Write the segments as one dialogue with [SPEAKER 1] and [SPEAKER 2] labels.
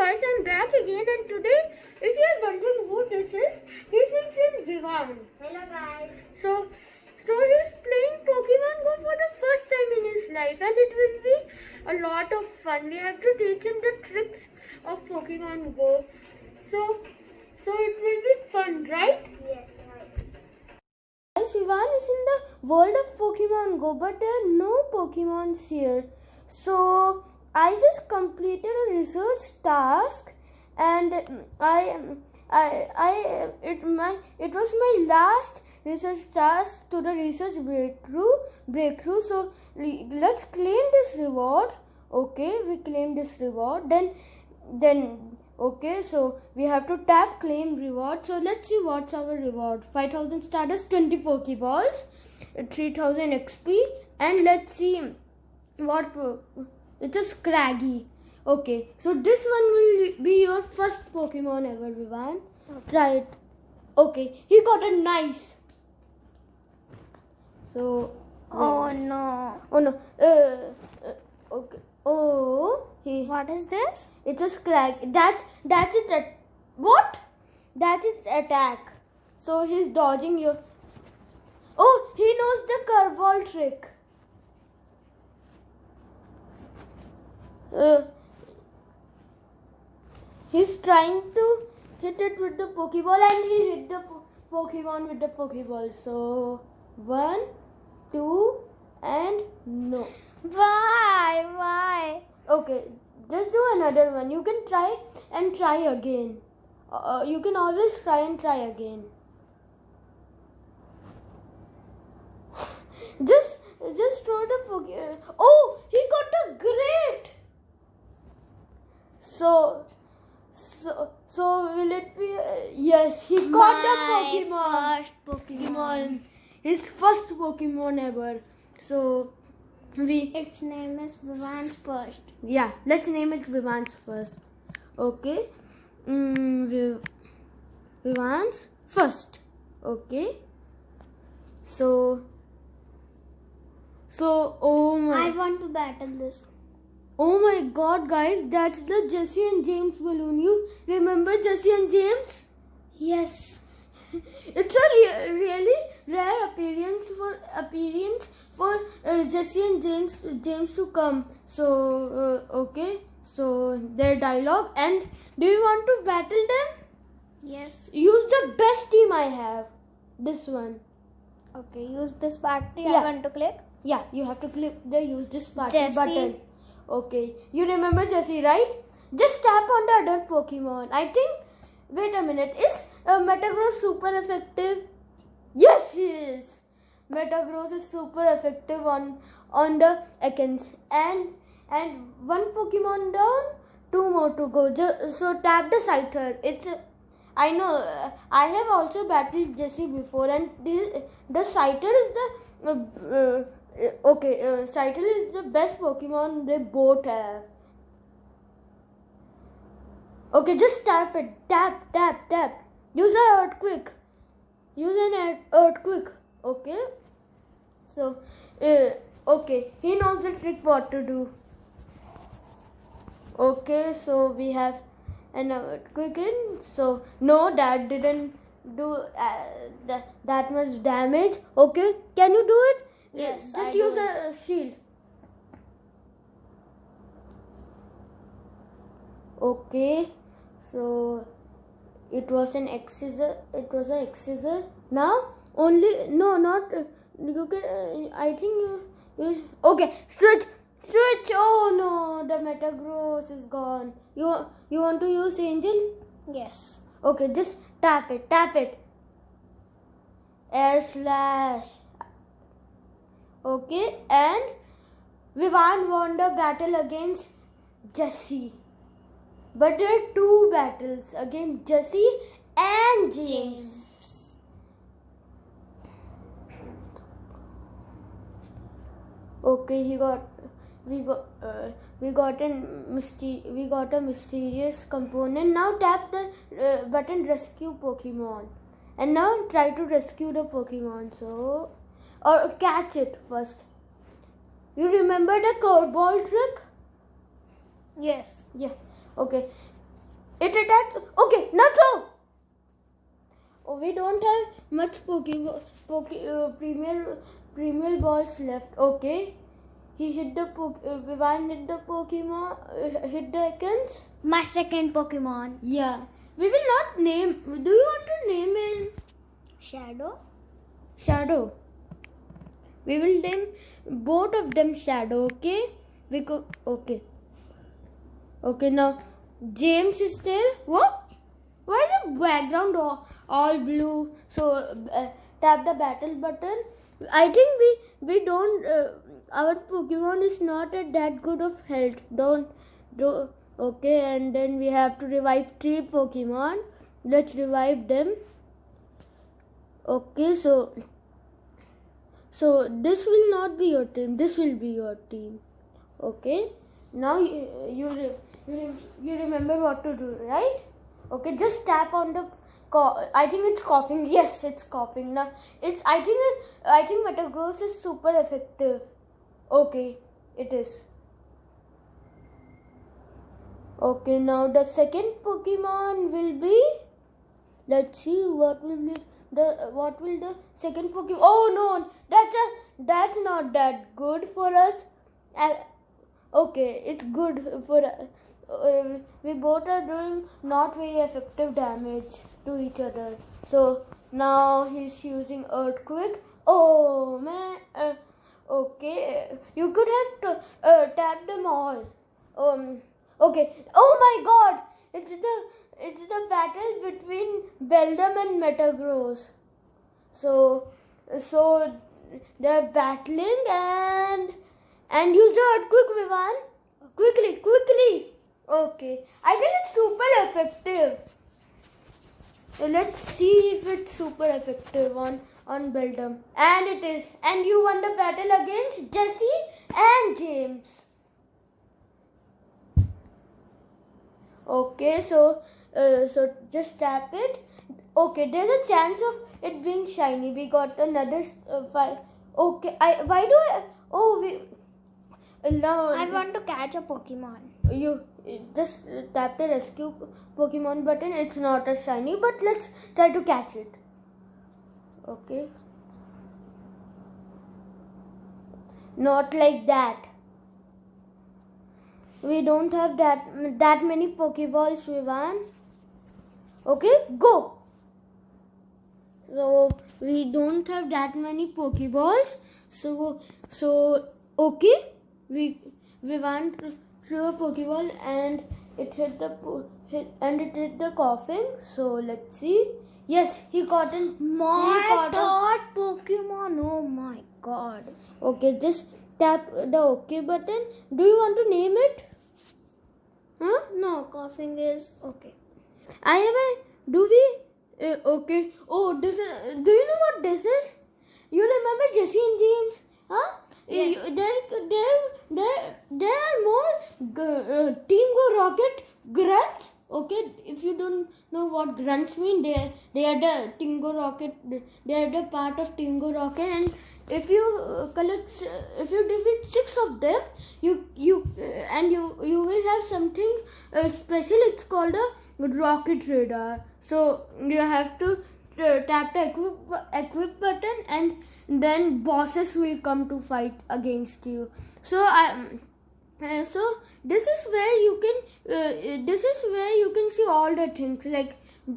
[SPEAKER 1] guys, I'm back again, and today, if you are wondering who this is, his name is Vivan.
[SPEAKER 2] Hello guys.
[SPEAKER 1] So he's playing Pokemon Go for the first time in his life, and it will be a lot of fun. We have to teach him the tricks of Pokemon Go. So it will be fun, right?
[SPEAKER 2] Yes, right.
[SPEAKER 1] Guys, Vivan is in the world of Pokemon Go, but there are no Pokemons here. So I just completed a research task, and it was my last research task to the research breakthrough. So let's claim this reward. Okay, we claim this reward. Then okay, so we have to tap claim reward. So let's see what's our reward. 5,000 stardust, 20 Pokeballs, 3,000 XP, and let's see what. It's a Scraggy. Okay, so this one will be your first Pokemon ever, Vivan.
[SPEAKER 2] Okay.
[SPEAKER 1] Try it. Okay, he got a nice. So.
[SPEAKER 2] Oh no.
[SPEAKER 1] Oh no. Okay. Oh.
[SPEAKER 2] What is this?
[SPEAKER 1] It's a Scrag. That's it. What? That is attack. So he's dodging your. Oh, he knows the curveball trick. He's trying to hit it with the Pokeball, and he hit the Pokemon with the Pokeball. So 1, 2, and no.
[SPEAKER 2] Why?
[SPEAKER 1] Okay, just do another one. You can try and try again. You can always try and try again. Just throw the Pokemon. Oh, he got a great. So will it be? Yes, he got the Pokemon.
[SPEAKER 2] First Pokemon.
[SPEAKER 1] His first Pokemon ever. So
[SPEAKER 2] Its name is Vivan's first.
[SPEAKER 1] Yeah, let's name it Vivan's first. Okay. Vivan's first. Okay. So oh my.
[SPEAKER 2] I want to battle this.
[SPEAKER 1] Oh my God, guys, that's the Jesse and James balloon. You remember Jesse and James?
[SPEAKER 2] Yes.
[SPEAKER 1] It's a really rare appearance for Jesse and James to come. So okay, so their dialogue. And do you want to battle them?
[SPEAKER 2] Yes.
[SPEAKER 1] Use the best team I have. This one.
[SPEAKER 2] Okay, use this party.
[SPEAKER 1] Yeah.
[SPEAKER 2] I want to click.
[SPEAKER 1] Yeah, you have to click the use this party
[SPEAKER 2] Jesse.
[SPEAKER 1] button. Okay, you remember Jesse, right? Just tap on the other Pokemon. I think. Wait a minute. Is Metagross super effective? Yes, he is. Metagross is super effective on the Ekans. And one Pokemon down, 2 more to go. So tap the Scyther. I know. I have also battled Jesse before, and the Scyther is the Scyther is the best Pokemon they both have. Okay, just tap it. Tap. Use an Earthquake. Okay. So, okay. He knows the trick what to do. Okay, so we have an Earthquake in. So, no, that didn't do that much damage. Okay, can you do it?
[SPEAKER 2] Yes,
[SPEAKER 1] Just
[SPEAKER 2] I
[SPEAKER 1] use
[SPEAKER 2] do
[SPEAKER 1] a shield. Okay, so it was an X-scissor. It was an X-scissor. Now only not. You can. I think you. Okay, switch. Oh no, the Metagross is gone. You want to use Angel?
[SPEAKER 2] Yes.
[SPEAKER 1] Okay, just tap it. Air slash. Okay, and Vivan won the battle against Jesse. But there are 2 battles against Jesse and James. Okay, we got a mysterious component. Now tap the button rescue Pokemon, and now try to rescue the Pokemon. Or catch it first. You remember the curveball trick?
[SPEAKER 2] Yes.
[SPEAKER 1] Yeah. Okay. It attacks. Okay, now throw. Oh, we don't have much premier balls left. Okay. He hit the Vivine hit the Pokemon, hit the icons.
[SPEAKER 2] My second Pokemon.
[SPEAKER 1] Yeah. We will not name. Do you want to name it?
[SPEAKER 2] Shadow.
[SPEAKER 1] Shadow. We will name both of them Shadow. Okay. Okay. Okay. Now James is there. What? Why is the background all blue? So tap the battle button. I think we don't. Our Pokemon is not at that good of health. Don't do. Okay, and then we have to revive 3 Pokemon. Let's revive them. Okay, so this will not be your team. This will be your team. Okay. Now you remember what to do, right? Okay, just tap on the. I think it's coughing. Yes, it's coughing. Now I think Metagross is super effective. Okay, it is. Okay, now the second Pokemon will be. Let's see what will the second Pokemon. Oh no, that's not that good for us. Okay, it's good for. We both are doing not very effective damage to each other. So now he's using Earthquake. Oh man. Okay, you could have tapped them all. Okay. Oh my God! It's the battle between Beldum and Metagross. So they're battling and use the Earthquake, Vivan. Quickly. Okay. I think it's super effective. Let's see if it's super effective on Beldum. And it is. And you won the battle against Jesse and James. Okay, so just tap it. Okay, there's a chance of it being shiny. We got another 5. Okay, now
[SPEAKER 2] I want to catch a Pokemon.
[SPEAKER 1] You just tap the rescue Pokemon button. It's not a shiny, but let's try to catch it. Okay. Not like that. We don't have that many Pokeballs, Vivan. Okay, go. So we don't have that many Pokeballs. So okay, we want to throw a Pokeball and it hit the coffin. So let's see. Yes, he caught it.
[SPEAKER 2] My third Pokemon. Oh my God.
[SPEAKER 1] Okay, just tap the OK button. Do you want to name it? Huh?
[SPEAKER 2] No, coughing is okay.
[SPEAKER 1] I have a. Do we? Okay. Oh, this is. Do you know what this is? You remember Jesse and James? Huh?
[SPEAKER 2] Yes.
[SPEAKER 1] There are more Team Go Rocket grunts. Okay, if you don't know what grunts mean, they are the Team Go Rocket. They are the part of Team Go Rocket, and if you if you defeat 6 of them, you will have something special. It's called a rocket radar. So you have to tap the equip button, and then bosses will come to fight against you. So this is where you can see all the things like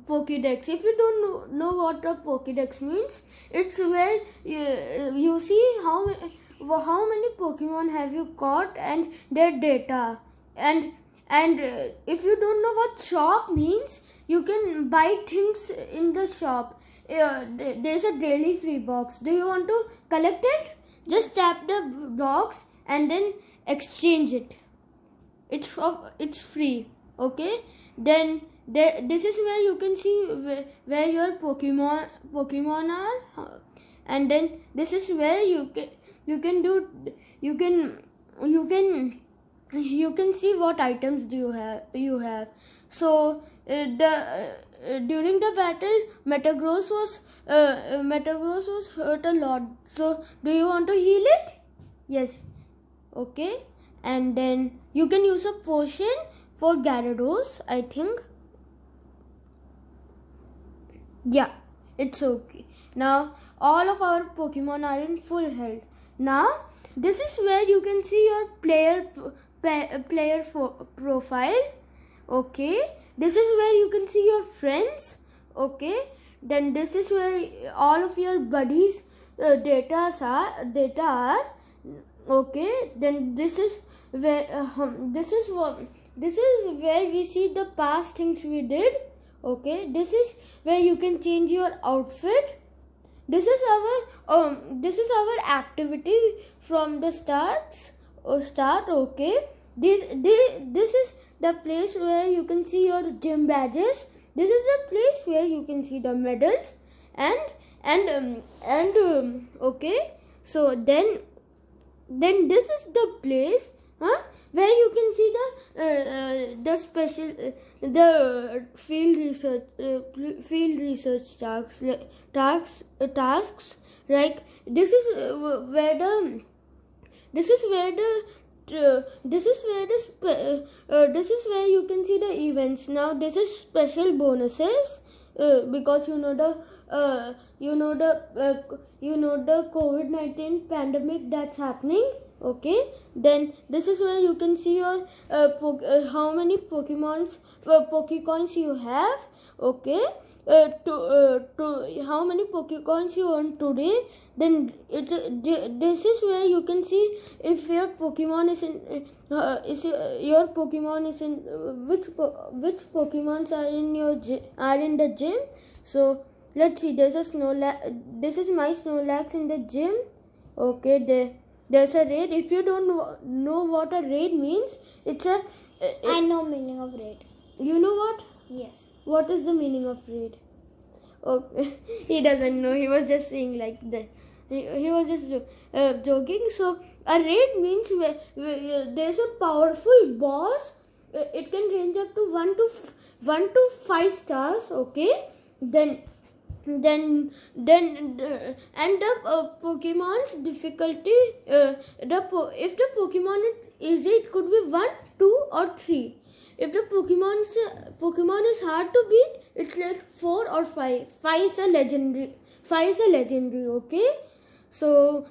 [SPEAKER 1] Pokédex. If you don't know what a Pokédex means, it's where you see how many Pokemon have you caught and their data. And if you don't know what shop means, you can buy things in the shop. There's a daily free box. Do you want to collect it? Just tap the box and then exchange it. It's free. Okay. Then this is where you can see where your Pokemon are, and then this is where you can see what items do you have. So during the battle, Metagross was hurt a lot. So do you want to heal it? Yes. Okay. And then you can use a potion for Gyarados, I think. Yeah, it's okay. Now all of our Pokemon are in full health. Now this is where you can see your profile. Okay, this is where you can see your friends. Okay, then this is where all of your buddies data are. Okay, then this is where this is where we see the past things we did. Okay, this is where you can change your outfit. This is our activity from the start. Okay, this is the place where you can see your gym badges. This is the place where you can see the medals okay. So then this is the place, where you can see the special the field research tasks. Like this is where the this is where you can see the events. Now this is special bonuses, because you know the COVID-19 pandemic that's happening. Okay, then this is where you can see your how many Pokecoins you have. Okay, to how many Pokecoins you earn today. Then this is where you can see if your Pokemon is in your Pokemon is in which Pokemons are in the gym. So let's see. There's a This is my Snorlax in the gym. Okay, there's a raid. If you don't know what a raid means, it's a.
[SPEAKER 2] I know meaning of raid.
[SPEAKER 1] You know what?
[SPEAKER 2] Yes.
[SPEAKER 1] What is the meaning of raid? Okay, he doesn't know. He was just saying like that. He was just joking. So a raid means where there's a powerful boss. It can range up to 1 to 5 stars. Okay, then and the Pokemon's difficulty. If the Pokemon is easy, it could be 1, 2, or 3. If the Pokemon is hard to beat, it's like 4 or 5. 5 is a legendary. Okay, so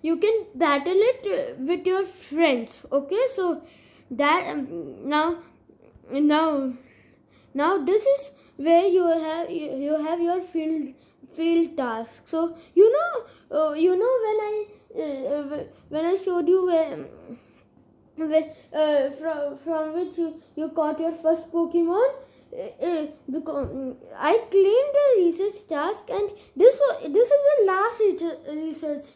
[SPEAKER 1] you can battle it with your friends. Okay, so that now this is where you have your field task. So you know when I showed you from which you caught your first Pokemon, because I claimed a research task, and this is the last research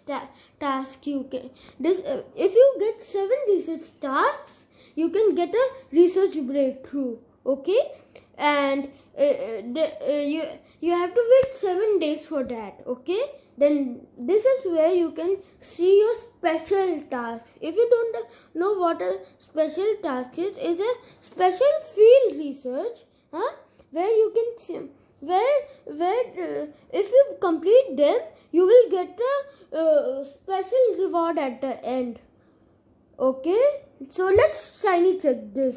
[SPEAKER 1] task you can. If you get 7 research tasks, you can get a research breakthrough. Okay, and you have to wait 7 days for that. Okay, then this is where you can see your special task. If you don't know what a special task is a special field research, where you can see, where if you complete them, you will get a special reward at the end. Okay, so let's shiny check this.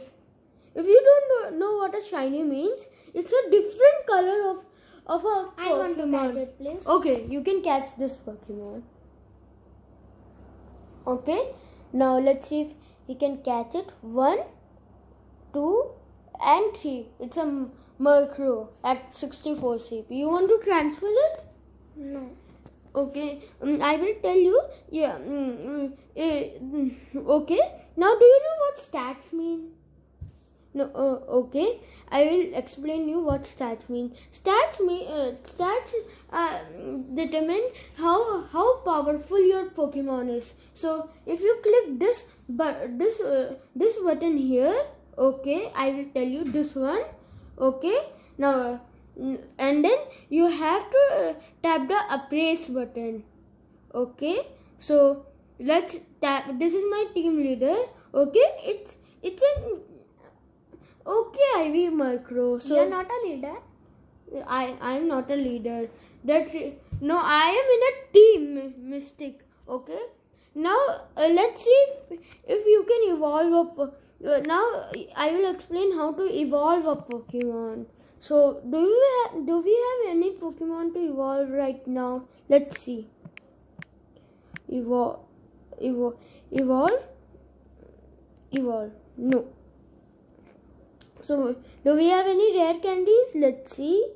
[SPEAKER 1] If you don't know what a shiny means, it's a different color of a Pokemon.
[SPEAKER 2] I want to catch it, please.
[SPEAKER 1] Okay, you can catch this Pokemon. Okay, now let's see if he can catch it. 1, 2, and 3. It's a Murkrow at 64 CP. You want to transfer it?
[SPEAKER 2] No.
[SPEAKER 1] Okay, I will tell you. Yeah. Okay. Now, do you know what stats mean? No. Okay. I will explain you what stats mean. Stats determine how powerful your Pokemon is. So if you click this button here, okay, I will tell you this one. Okay. Now. And then you have to tap the appraise button. Okay, so let's tap. This is my team leader. Okay, it's an okay Ivy Murkrow. So
[SPEAKER 2] you're not a leader.
[SPEAKER 1] I am not a leader. No, I am in a team Mystic. Okay, now let's see if you can evolve now I will explain how to evolve a Pokemon. So do we have any Pokemon to evolve right now? Let's see. Evolve. No. So do we have any rare candies? Let's see.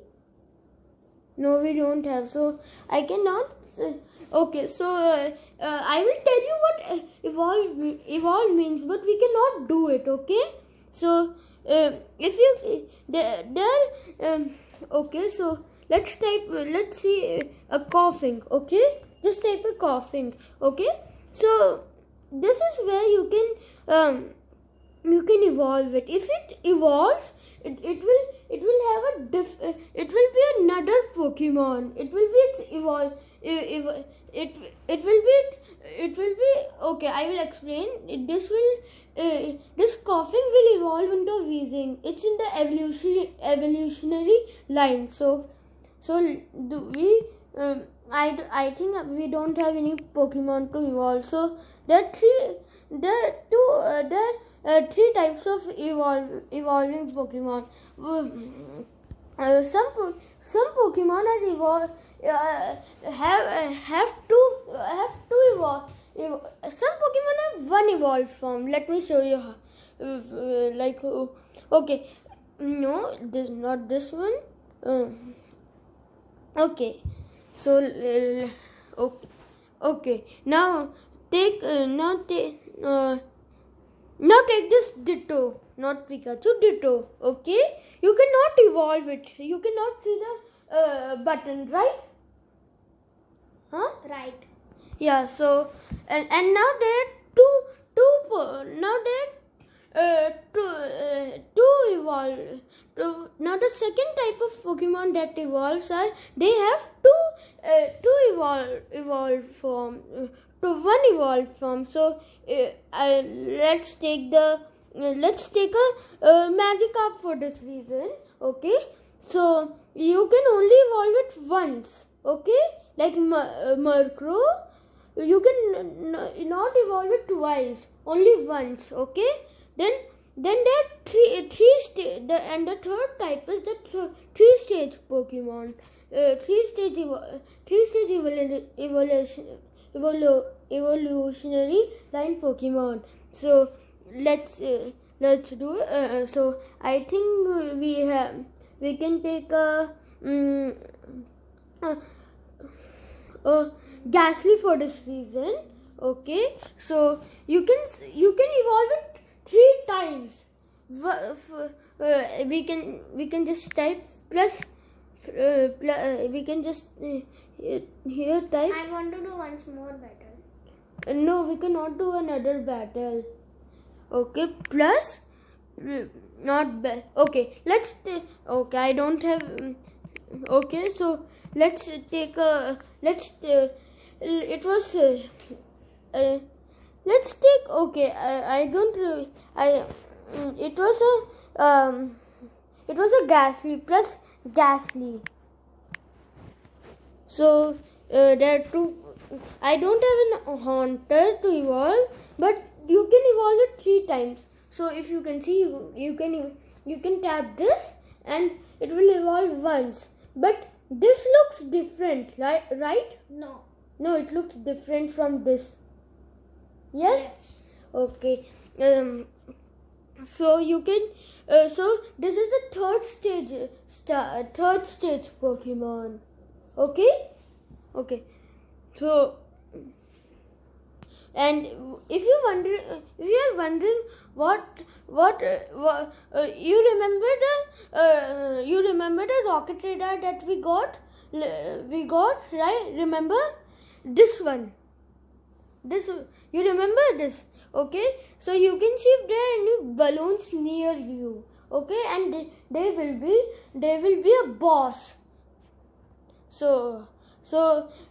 [SPEAKER 1] No, we don't have. So I cannot. Okay, so I will tell you what evolve means, but we cannot do it. Okay, so if you okay, so let's see a coughing. Okay, just type a coughing. Okay, so this is where you can evolve it. If it evolves, it will have it will be another Pokemon. It will be its evolve. It will be okay. I will explain. This coughing will evolve into wheezing. It's in the evolutionary line. So do we? I think we don't have any Pokemon to evolve. So there are three types of evolving Pokemon. Some Pokemon are have to evolve. Some Pokemon have one evolved form. Let me show you how. Okay, no, this not this one. Okay, so okay. Now take this Ditto, not Pikachu, Ditto. Okay, you cannot evolve it. You cannot see the button, right? Huh?
[SPEAKER 2] Right.
[SPEAKER 1] Yeah. So and now there are two evolve. Now the second type of Pokemon that evolves are they have two evolved form. To one evolved form. So let's take a Magikarp for this reason. Okay, so you can only evolve it once. Okay, like Murkrow, you can not evolve it twice, only once. Okay, then there are and the third type is the three-stage Pokemon. Three-stage evolutionary line Pokemon. So let's do it. So I think we can take a Ghastly for this reason. Okay, so you can evolve it 3 times. We can just type plus. We can just here type.
[SPEAKER 2] I want to do once more battle.
[SPEAKER 1] No, we cannot do another battle. Okay, plus not bad. Okay, let's okay. I don't have. Okay, so let's take a it was let's take okay. I don't really. It was a Ghastly plus Ghastly. So there are two. I don't have an Haunter to evolve, but you can evolve it 3 times. So if you can see, you can tap this and it will evolve once. But this looks different, right?
[SPEAKER 2] No.
[SPEAKER 1] No, it looks different from this. Yes. Okay. So you can. So this is the third stage Pokemon. Okay. Okay. So, and if you are wondering what you remember the rocket radar that we got right? Remember this one? You remember this? Okay. So you can see if there are any balloons near you. Okay, and they will be a boss. So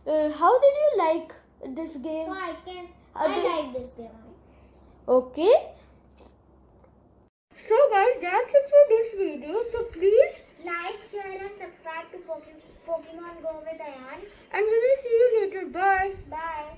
[SPEAKER 1] how did you like this game?
[SPEAKER 2] So I like this game.
[SPEAKER 1] Okay. So guys, that's it for this video. So please
[SPEAKER 2] like, share and subscribe to Pokemon Go with Ayan.
[SPEAKER 1] And we will see you later. Bye.
[SPEAKER 2] Bye.